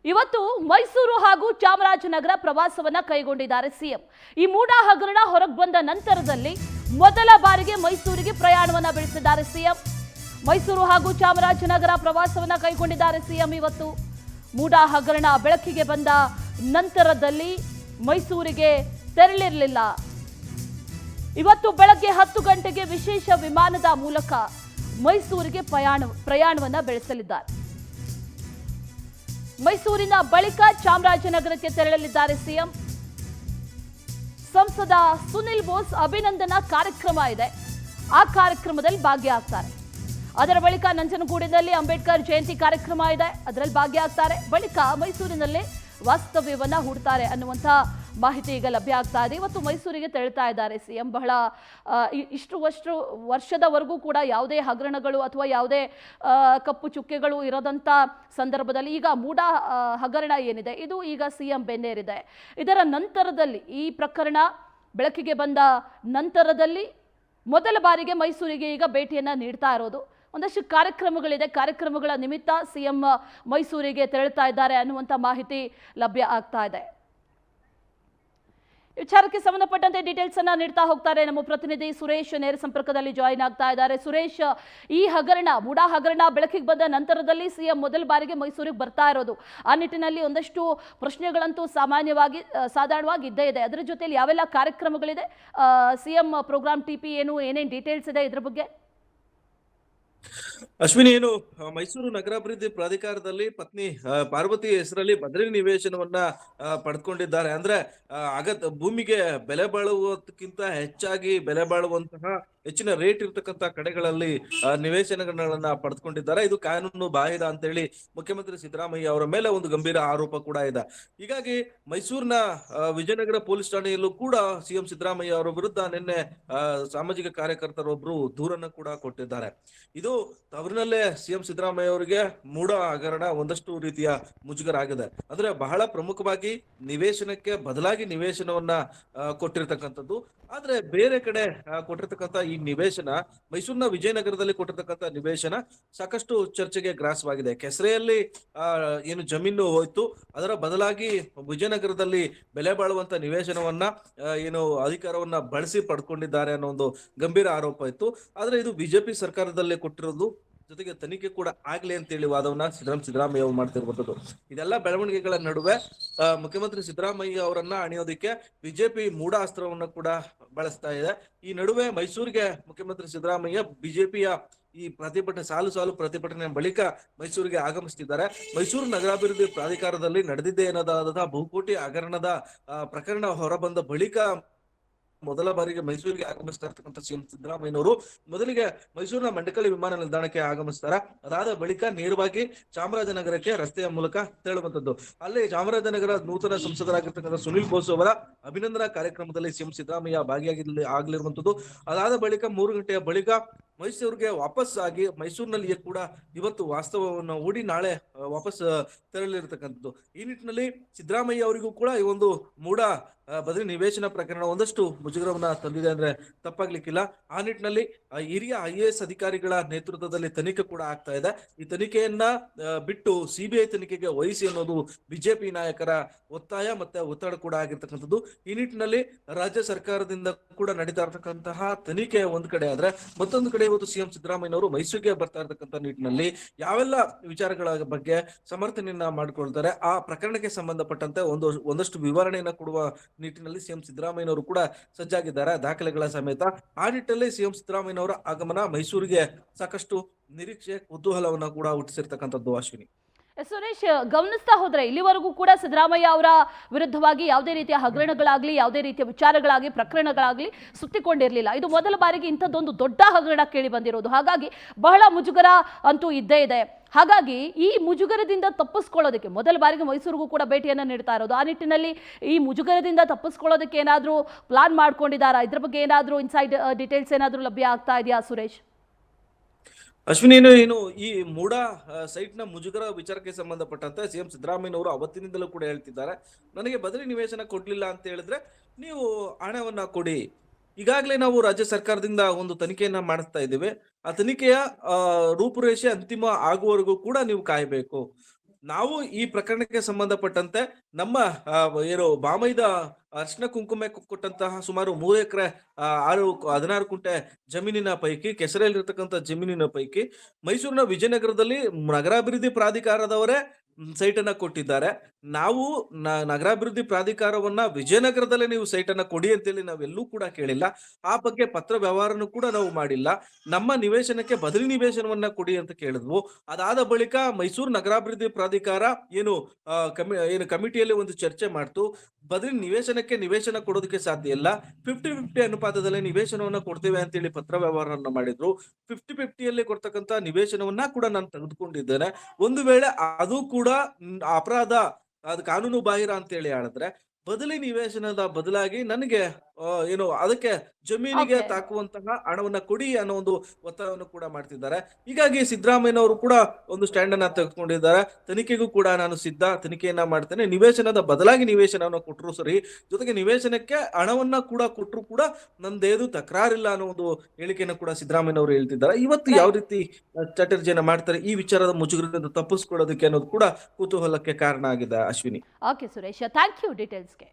ಇವತ್ತು ಮೈಸೂರು ಹಾಗೂ ಚಾಮರಾಜನಗರ ಪ್ರವಾಸವನ್ನ ಕೈಗೊಂಡಿದ್ದಾರೆ ಸಿಎಂ. ಈ ಮೂಡಾ ಹಗರಣ ಹೊರಗೆ ಬಂದ ನಂತರದಲ್ಲಿ ಮೊದಲ ಬಾರಿಗೆ ಮೈಸೂರಿಗೆ ಪ್ರಯಾಣವನ್ನ ಬೆಳೆಸಿದ್ದಾರೆ ಸಿಎಂ. ಮೈಸೂರು ಹಾಗೂ ಚಾಮರಾಜನಗರ ಪ್ರವಾಸವನ್ನ ಕೈಗೊಂಡಿದ್ದಾರೆ ಸಿಎಂ. ಇವತ್ತು ಮೂಡಾ ಹಗರಣ ಬೆಳಕಿಗೆ ಬಂದ ನಂತರದಲ್ಲಿ ಮೈಸೂರಿಗೆ ತೆರಳಿರಲಿಲ್ಲ. ಇವತ್ತು ಬೆಳಗ್ಗೆ 10 ಗಂಟೆಗೆ ವಿಶೇಷ ವಿಮಾನದ ಮೂಲಕ ಮೈಸೂರಿಗೆ ಪ್ರಯಾಣವನ್ನ ಬೆಳೆಸಲಿದ್ದಾರೆ. ಮೈಸೂರಿನ ಬಳಿಕ ಚಾಮರಾಜನಗರಕ್ಕೆ ತೆರಳಲಿದ್ದಾರೆ ಸಿಎಂ. ಸಂಸದ ಸುನಿಲ್ ಬೋಸ್ ಅಭಿನಂದನಾ ಕಾರ್ಯಕ್ರಮ ಇದೆ, ಆ ಕಾರ್ಯಕ್ರಮದಲ್ಲಿ ಭಾಗಿಯಾಗ್ತಾರೆ. ಅದರ ಬಳಿಕ ನಂಜನಗೂಡಿನಲ್ಲಿ ಅಂಬೇಡ್ಕರ್ ಜಯಂತಿ ಕಾರ್ಯಕ್ರಮ ಇದೆ, ಅದರಲ್ಲಿ ಭಾಗಿಯಾಗ್ತಾರೆ. ಬಳಿಕ ಮೈಸೂರಿನಲ್ಲಿ ವಾಸ್ತವ್ಯವನ್ನ ಹೂಡ್ತಾರೆ ಅನ್ನುವಂಥ ಮಾಹಿತಿ ಈಗ ಲಭ್ಯ ಆಗ್ತಾ ಇದೆ. ಇವತ್ತು ಮೈಸೂರಿಗೆ ತೆರಳ್ತಾ ಇದ್ದಾರೆ ಸಿಎಂ. ಬಹಳ ಇಷ್ಟು ವರ್ಷದವರೆಗೂ ಕೂಡ ಯಾವುದೇ ಹಗರಣಗಳು ಅಥವಾ ಯಾವುದೇ ಕಪ್ಪು ಚುಕ್ಕೆಗಳು ಇರೋದಂಥ ಸಂದರ್ಭದಲ್ಲಿ ಈಗ ಮೂಡಾ ಹಗರಣ ಏನಿದೆ ಇದು ಈಗ ಸಿಎಂ ಬೆನ್ನೇರಿದೆ. ಇದರ ನಂತರದಲ್ಲಿ ಈ ಪ್ರಕರಣ ಬೆಳಕಿಗೆ ಬಂದ ನಂತರದಲ್ಲಿ ಮೊದಲ ಬಾರಿಗೆ ಮೈಸೂರಿಗೆ ಈಗ ಭೇಟಿಯನ್ನ ನೀಡ್ತಾ ಇರೋದು. ಒಂದಷ್ಟು ಕಾರ್ಯಕ್ರಮಗಳಿದೆ, ಕಾರ್ಯಕ್ರಮಗಳ ನಿಮಿತ್ತ ಸಿಎಂ ಮೈಸೂರಿಗೆ ತೆರಳ್ತಾ ಇದ್ದಾರೆ ಅನ್ನುವಂಥ ಮಾಹಿತಿ ಲಭ್ಯ ಆಗ್ತಾ ಇದೆ. ವಿಚಾರಕ್ಕೆ ಸಂಬಂಧಪಟ್ಟಂತೆ ಡೀಟೇಲ್ಸ್ ಅನ್ನ ನೀಡ್ತಾ ಹೋಗ್ತಾರೆ ನಮ್ಮ ಪ್ರತಿನಿಧಿ ಸುರೇಶ್, ನೇರ ಸಂಪರ್ಕದಲ್ಲಿ ಜಾಯಿನ್ ಆಗ್ತಾ ಇದ್ದಾರೆ. ಸುರೇಶ್, ಈ ಹಗರಣ ಮೂಡಾ ಹಗರಣ ಬೆಳಕಿಗೆ ಬಂದ ನಂತರದಲ್ಲಿ ಸಿಎಂ ಮೊದಲ ಬಾರಿಗೆ ಮೈಸೂರಿಗೆ ಬರ್ತಾ ಇರೋದು. ಆ ನಿಟ್ಟಿನಲ್ಲಿ ಒಂದಷ್ಟು ಪ್ರಶ್ನೆಗಳಂತೂ ಸಾಧಾರಣವಾಗಿ ಇದ್ದೇ ಇದೆ. ಅದರ ಜೊತೆಯಲ್ಲಿ ಯಾವೆಲ್ಲ ಕಾರ್ಯಕ್ರಮಗಳಿದೆ, ಸಿಎಂ ಪ್ರೋಗ್ರಾಮ್ ಟಿಪಿ ಏನೇನು ಡೀಟೇಲ್ಸ್ ಇದೆ ಇದ್ರ ಬಗ್ಗೆ? ಅಶ್ವಿನಿ, ಮೈಸೂರು ನಗರಾಭಿವೃದ್ಧಿ ಪ್ರಾಧಿಕಾರದಲ್ಲಿ ಪತ್ನಿ ಪಾರ್ವತಿ ಹೆಸರಲ್ಲಿ ಬದಲಿ ನಿವೇಶನವನ್ನ ಪಡೆದುಕೊಂಡಿದ್ದಾರೆ. ಅಂದ್ರೆ ಭೂಮಿಗೆ ಬೆಲೆ ಬಾಳುವುದಕ್ಕಿಂತ ಹೆಚ್ಚಾಗಿ ಬೆಲೆ ಬಾಳುವಂತಹ ಹೆಚ್ಚಿನ ರೇಟ್ ಇರ್ತಕ್ಕಂಥ ಕಡೆಗಳಲ್ಲಿ ನಿವೇಶನಗಳನ್ನ ಪಡೆದುಕೊಂಡಿದ್ದಾರೆ. ಇದು ಕಾನೂನು ಬಾಹಿರ ಅಂತ ಹೇಳಿ ಮುಖ್ಯಮಂತ್ರಿ ಸಿದ್ದರಾಮಯ್ಯ ಅವರ ಮೇಲೆ ಒಂದು ಗಂಭೀರ ಆರೋಪ ಕೂಡ ಇದೆ. ಹೀಗಾಗಿ ಮೈಸೂರಿನ ವಿಜಯನಗರ ಪೊಲೀಸ್ ಠಾಣೆಯಲ್ಲೂ ಕೂಡ ಸಿಎಂ ಸಿದ್ದರಾಮಯ್ಯ ಅವರ ವಿರುದ್ಧ ನಿನ್ನೆ ಸಾಮಾಜಿಕ ಕಾರ್ಯಕರ್ತರೊಬ್ರು ದೂರನ್ನು ಕೂಡ ಕೊಟ್ಟಿದ್ದಾರೆ. ಇದು ತವರಿನಲ್ಲೇ ಸಿಎಂ ಸಿದ್ದರಾಮಯ್ಯ ಅವರಿಗೆ ಮೂಡಾ ಹಗರಣ ಒಂದಷ್ಟು ರೀತಿಯ ಮುಜುಗರ ಆಗಿದೆ. ಅಂದ್ರೆ ಬಹಳ ಪ್ರಮುಖವಾಗಿ ನಿವೇಶನಕ್ಕೆ ಬದಲಾಗಿ ನಿವೇಶನವನ್ನ ಕೊಟ್ಟಿರ್ತಕ್ಕಂಥದ್ದು. ಆದ್ರೆ ಬೇರೆ ಕಡೆ ಕೊಟ್ಟಿರ್ತಕ್ಕಂಥ ಈ ನಿವೇಶನ, ಮೈಸೂರಿನ ವಿಜಯನಗರದಲ್ಲಿ ಕೊಟ್ಟಿರ್ತಕ್ಕಂಥ ನಿವೇಶನ ಸಾಕಷ್ಟು ಚರ್ಚೆಗೆ ಗ್ರಾಸವಾಗಿದೆ. ಕೆಸರೆಯಲ್ಲಿ ಏನು ಜಮೀನು ಹೋಯ್ತು, ಅದರ ಬದಲಾಗಿ ವಿಜಯನಗರದಲ್ಲಿ ಬೆಲೆ ಬಾಳುವಂತ ನಿವೇಶನವನ್ನ ಅಧಿಕಾರವನ್ನ ಬಳಸಿ ಪಡ್ಕೊಂಡಿದ್ದಾರೆ ಅನ್ನೋ ಒಂದು ಗಂಭೀರ ಆರೋಪ ಇತ್ತು. ಆದ್ರೆ ಇದು ಬಿಜೆಪಿ ಸರ್ಕಾರದಲ್ಲೇ ಕೊಟ್ಟಿರೋದು, ಜೊತೆಗೆ ತನಿಖೆ ಕೂಡ ಆಗ್ಲಿ ಅಂತ ಹೇಳಿ ವಾದವನ್ನ ಸಿದ್ದರಾಮಯ್ಯ ಅವರು ಮಾಡ್ತಿರುವಂತದ್ದು. ಇದೆಲ್ಲ ಬೆಳವಣಿಗೆಗಳ ನಡುವೆ ಮುಖ್ಯಮಂತ್ರಿ ಸಿದ್ದರಾಮಯ್ಯ ಅವರನ್ನ ಅಣಿಯೋದಿಕ್ಕೆ ಬಿಜೆಪಿ ಮೂಡಾ ಅಸ್ತ್ರವನ್ನ ಕೂಡ ಬಳಸ್ತಾ ಇದೆ. ಈ ನಡುವೆ ಮೈಸೂರಿಗೆ ಮುಖ್ಯಮಂತ್ರಿ ಸಿದ್ದರಾಮಯ್ಯ ಬಿಜೆಪಿಯ ಈ ಪ್ರತಿಭಟನೆ ಸಾಲು ಪ್ರತಿಭಟನೆ ಬಳಿಕ ಮೈಸೂರಿಗೆ ಆಗಮಿಸುತ್ತಿದ್ದಾರೆ. ಮೈಸೂರು ನಗರಾಭಿವೃದ್ಧಿ ಪ್ರಾಧಿಕಾರದಲ್ಲಿ ನಡೆದಿದ್ದೇ ಏನದಾದ ಬಹುಕೋಟಿ ಹಗರಣದ ಪ್ರಕರಣ ಹೊರಬಂದ ಬಳಿಕ ಮೊದಲ ಬಾರಿಗೆ ಮೈಸೂರಿಗೆ ಆಗಮಿಸ್ತಾ ಇರ್ತಕ್ಕಂಥ ಸಿಎಂ ಸಿದ್ದರಾಮಯ್ಯನವರು ಮೊದಲಿಗೆ ಮೈಸೂರಿನ ಮಂಡಕಳ್ಳಿ ವಿಮಾನ ನಿಲ್ದಾಣಕ್ಕೆ ಆಗಮಿಸ್ತಾರೆ. ಅದಾದ ಬಳಿಕ ನೇರವಾಗಿ ಚಾಮರಾಜನಗರಕ್ಕೆ ರಸ್ತೆಯ ಮೂಲಕ ತೆರಳುವಂತದ್ದು. ಅಲ್ಲಿ ಚಾಮರಾಜನಗರ ನೂತನ ಸಂಸದರಾಗಿರ್ತಕ್ಕಂಥ ಸುನಿಲ್ ಬೋಸ್ ಅವರ ಅಭಿನಂದನಾ ಕಾರ್ಯಕ್ರಮದಲ್ಲಿ ಸಿಎಂ ಸಿದ್ದರಾಮಯ್ಯ ಆಗ್ಲಿರುವಂತದ್ದು. ಅದಾದ ಬಳಿಕ 3 ಗಂಟೆಯ ಬಳಿಕ ಮೈಸೂರಿಗೆ ವಾಪಸ್ ಆಗಿ ಮೈಸೂರಿನಲ್ಲಿಯೇ ಕೂಡ ಇವತ್ತು ವಾಸ್ತವವನ್ನು ಹೂಡಿ ನಾಳೆ ವಾಪಸ್ ತೆರಳಿರ್ತಕ್ಕಂಥದ್ದು. ಈ ನಿಟ್ಟಿನಲ್ಲಿ ಸಿದ್ದರಾಮಯ್ಯ ಅವರಿಗೂ ಕೂಡ ಈ ಒಂದು ಮೂಡಾ ಬದಲಿ ನಿವೇಶನ ಪ್ರಕರಣ ಒಂದಷ್ಟು ಮುಜುಗರವನ್ನ ತಂದಿದೆ ಅಂದ್ರೆ ತಪ್ಪಾಗ್ಲಿಕ್ಕಿಲ್ಲ. ಆ ನಿಟ್ಟಿನಲ್ಲಿ ಹಿರಿಯ IAS ಅಧಿಕಾರಿಗಳ ನೇತೃತ್ವದಲ್ಲಿ ತನಿಖೆ ಕೂಡ ಆಗ್ತಾ ಇದೆ. ಈ ತನಿಖೆಯನ್ನ ಬಿಟ್ಟು CBI ತನಿಖೆಗೆ ವಹಿಸಿ ಅನ್ನೋದು ಬಿಜೆಪಿ ನಾಯಕರ ಒತ್ತಾಯ ಮತ್ತೆ ಒತ್ತಡ ಕೂಡ ಆಗಿರ್ತಕ್ಕಂಥದ್ದು. ಈ ನಿಟ್ಟಿನಲ್ಲಿ ರಾಜ್ಯ ಸರ್ಕಾರದಿಂದ ಕೂಡ ನಡೀತಾ ಇರ್ತಕ್ಕಂತಹ ತನಿಖೆ ಒಂದ್ ಕಡೆ ಆದ್ರೆ, ಮತ್ತೊಂದು ಕಡೆ ಇವತ್ತು ಸಿಎಂ ಸಿದ್ದರಾಮಯ್ಯನವರು ಮೈಸೂರಿಗೆ ಬರ್ತಾ ಇರ್ತಕ್ಕಂಥ ನಿಟ್ಟಿನಲ್ಲಿ ಯಾವೆಲ್ಲ ವಿಚಾರಗಳ ಬಗ್ಗೆ ಸಮರ್ಥನೆಯನ್ನ ಮಾಡ್ಕೊಳ್ತಾರೆ, ಆ ಪ್ರಕರಣಕ್ಕೆ ಸಂಬಂಧಪಟ್ಟಂತೆ ಒಂದಷ್ಟು ವಿವರಣೆಯನ್ನ ಕೊಡುವ ನಿಟ್ಟಿನಲ್ಲಿ ಸಿಎಂ ಸಿದ್ದರಾಮಯ್ಯನವರು ಕೂಡ ಸಜ್ಜಾಗಿದ್ದಾರೆ, ದಾಖಲೆಗಳ ಸಮೇತ. ಆ ನಿಟ್ಟಿನಲ್ಲಿ ಸಿಎಂ ಸಿದ್ದರಾಮಯ್ಯನವರ ಆಗಮನ ಮೈಸೂರಿಗೆ ಸಾಕಷ್ಟು ನಿರೀಕ್ಷೆ, ಕುತೂಹಲವನ್ನ ಕೂಡ ಹುಟ್ಟಿಸಿರ್ತಕ್ಕಂಥದ್ದು. ಅಶ್ವಿನಿ, ಸುರೇಶ್, ಗಮನಿಸ್ತಾ ಹೋದ್ರೆ ಇಲ್ಲಿವರೆಗೂ ಕೂಡ ಸಿದ್ದರಾಮಯ್ಯ ಅವರ ವಿರುದ್ಧವಾಗಿ ಯಾವುದೇ ರೀತಿಯ ಹಗರಣಗಳಾಗ್ಲಿ, ಯಾವುದೇ ರೀತಿಯ ವಿಚಾರಗಳಾಗ್ಲಿ, ಪ್ರಕರಣಗಳಾಗ್ಲಿ ಸುತ್ತಿಕೊಂಡಿರಲಿಲ್ಲ. ಇದು ಮೊದಲ ಬಾರಿಗೆ ಇಂಥದ್ದೊಂದು ದೊಡ್ಡ ಹಗರಣ ಕೇಳಿ ಬಂದಿರೋದು. ಹಾಗಾಗಿ ಬಹಳ ಮುಜುಗರ ಅಂತೂ ಇದ್ದೇ ಇದೆ. ಹಾಗಾಗಿ ಈ ಮುಜುಗರದಿಂದ ತಪ್ಪಿಸ್ಕೊಳ್ಳೋದಕ್ಕೆ ಮೊದಲ ಬಾರಿಗೆ ಮೈಸೂರಿಗೂ ಕೂಡ ಭೇಟಿಯನ್ನು ನೀಡ್ತಾ ಇರೋದು. ಆ ನಿಟ್ಟಿನಲ್ಲಿ ಈ ಮುಜುಗರದಿಂದ ತಪ್ಪಿಸ್ಕೊಳ್ಳೋದಕ್ಕೆ ಏನಾದರೂ ಪ್ಲಾನ್ ಮಾಡ್ಕೊಂಡಿದ್ದಾರಾ? ಇದ್ರ ಬಗ್ಗೆ ಏನಾದರೂ ಇನ್ಸೈಡ್ ಡೀಟೇಲ್ಸ್ ಏನಾದರೂ ಲಭ್ಯ ಆಗ್ತಾ ಇದೆಯಾ ಸುರೇಶ್? ಅಶ್ವಿನಿ, ಈ ಮೂಡಾ ಸೈಟ್ ನ ಮುಜುಗರ ವಿಚಾರಕ್ಕೆ ಸಂಬಂಧಪಟ್ಟಂತೆ ಸಿಎಂ ಸಿದ್ದರಾಮಯ್ಯನವರು ಅವತ್ತಿನಿಂದಲೂ ಕೂಡ ಹೇಳ್ತಿದ್ದಾರೆ, ನನಗೆ ಬದಲಿ ನಿವೇಶನ ಕೊಡ್ಲಿಲ್ಲ ಅಂತ ಹೇಳಿದ್ರೆ ನೀವು ಹಣವನ್ನ ಕೊಡಿ, ಈಗಾಗಲೇ ನಾವು ರಾಜ್ಯ ಸರ್ಕಾರದಿಂದ ಒಂದು ತನಿಖೆಯನ್ನ ಮಾಡಿಸ್ತಾ ಇದ್ದೇವೆ. ಆ ತನಿಖೆಯ ರೂಪುರೇಷೆ ಅಂತಿಮ ಆಗುವವರೆಗೂ ಕೂಡ ನೀವು ಕಾಯಬೇಕು. ನಾವು ಈ ಪ್ರಕರಣಕ್ಕೆ ಸಂಬಂಧಪಟ್ಟಂತೆ ನಮ್ಮ ಏನು ಬಾಮೈದ ಅರ್ಶಿನ ಕುಂಕುಮ ಕೊಟ್ಟಂತಹ ಸುಮಾರು 3 ಎಕರೆ 16 ಕುಂಟೆ ಜಮೀನಿನ ಪೈಕಿ ಕೆಸರೆಯಲ್ಲಿರ್ತಕ್ಕಂಥ ಜಮೀನಿನ ಪೈಕಿ ಮೈಸೂರಿನ ವಿಜಯನಗರದಲ್ಲಿ ನಗರಾಭಿವೃದ್ಧಿ ಪ್ರಾಧಿಕಾರದವರೇ ಸೈಟ್ ಅನ್ನ ಕೊಟ್ಟಿದ್ದಾರೆ. ನಾವು ನಗರಾಭಿವೃದ್ಧಿ ಪ್ರಾಧಿಕಾರವನ್ನ ವಿಜಯನಗರದಲ್ಲೇ ನೀವು ಸೈಟ್ ಅನ್ನ ಕೊಡಿ ಅಂತೇಳಿ ನಾವೆಲ್ಲೂ ಕೂಡ ಕೇಳಿಲ್ಲ. ಆ ಬಗ್ಗೆ ಪತ್ರ ವ್ಯವಹಾರನು ಕೂಡ ನಾವು ಮಾಡಿಲ್ಲ. ನಮ್ಮ ನಿವೇಶನಕ್ಕೆ ಬದಲಿ ನಿವೇಶನವನ್ನ ಕೊಡಿ ಅಂತ ಕೇಳಿದ್ವು. ಅದಾದ ಬಳಿಕ ಮೈಸೂರು ನಗರಾಭಿವೃದ್ಧಿ ಪ್ರಾಧಿಕಾರ ಏನು ಕಮಿಟಿಯಲ್ಲಿ ಒಂದು ಚರ್ಚೆ ಮಾಡ್ತು. ಬದಲಿ ನಿವೇಶನ ಕೊಡೋದಕ್ಕೆ ಸಾಧ್ಯ ಇಲ್ಲ, 50-50 ಅನುಪಾತದಲ್ಲಿ ನಿವೇಶನವನ್ನ ಕೊಡ್ತೇವೆ ಅಂತೇಳಿ ಪತ್ರ ವ್ಯವಹಾರವನ್ನ ಮಾಡಿದ್ರು. 50-50 ಕೊಡ್ತಕ್ಕಂತ ನಿವೇಶನವನ್ನ ಕೂಡ ನಾನು ತೆಗೆದುಕೊಂಡಿದ್ದೇನೆ. ಒಂದು ವೇಳೆ ಅದು ಕೂಡ ಅಪರಾಧ, ಅದು ಕಾನೂನು ಬಾಹಿರ ಅಂತೇಳಿ ಹೇಳಿದ್ರೆ ಬದಲಿ ನಿವೇಶನದ ಬದಲಾಗಿ ನನಗೆ ಅದಕ್ಕೆ ಜಮೀನಿಗೆ Okay. ತಾಕುವಂತಹ ಹಣವನ್ನ ಕೊಡಿ ಅನ್ನೋ ಒಂದು ಒತ್ತಾಯವನ್ನು ಕೂಡ ಮಾಡ್ತಿದ್ದಾರೆ. ಹೀಗಾಗಿ ಸಿದ್ದರಾಮಯ್ಯನವರು ಕೂಡ ಒಂದು ಸ್ಟ್ಯಾಂಡ್ ಅನ್ನ ತೆಗೆದುಕೊಂಡಿದ್ದಾರೆ. ತನಿಖೆಗೂ ಕೂಡ ನಾನು ಸಿದ್ಧ, ತನಿಖೆಯನ್ನ ಮಾಡ್ತೇನೆ, ನಿವೇಶನದ ಬದಲಾಗಿ ನಿವೇಶನವನ್ನ ಕೊಟ್ಟರು ಸರಿ, ಜೊತೆಗೆ ನಿವೇಶನಕ್ಕೆ ಹಣವನ್ನ ಕೂಡ ಕೊಟ್ಟರು ಕೂಡ ನಂದೇದು ತಕರಾರಿಲ್ಲ ಅನ್ನೋ ಒಂದು ಹೇಳಿಕೆಯನ್ನು ಕೂಡ ಸಿದ್ದರಾಮಯ್ಯನವರು ಹೇಳ್ತಿದ್ದಾರೆ. ಇವತ್ತು ಯಾವ ರೀತಿ ಚಟರ್ಜಿಯನ್ನ ಮಾಡ್ತಾರೆ, ಈ ವಿಚಾರದ ಮುಜುಗರದಿಂದ ತಪ್ಪಿಸ್ಕೊಳ್ಳೋದಕ್ಕೆ ಅನ್ನೋದು ಕೂಡ ಕುತೂಹಲಕ್ಕೆ ಕಾರಣ ಆಗಿದೆ Ashwini. Okay Suresh, thank you ಡೀಟೇಲ್ಸ್ಗೆ.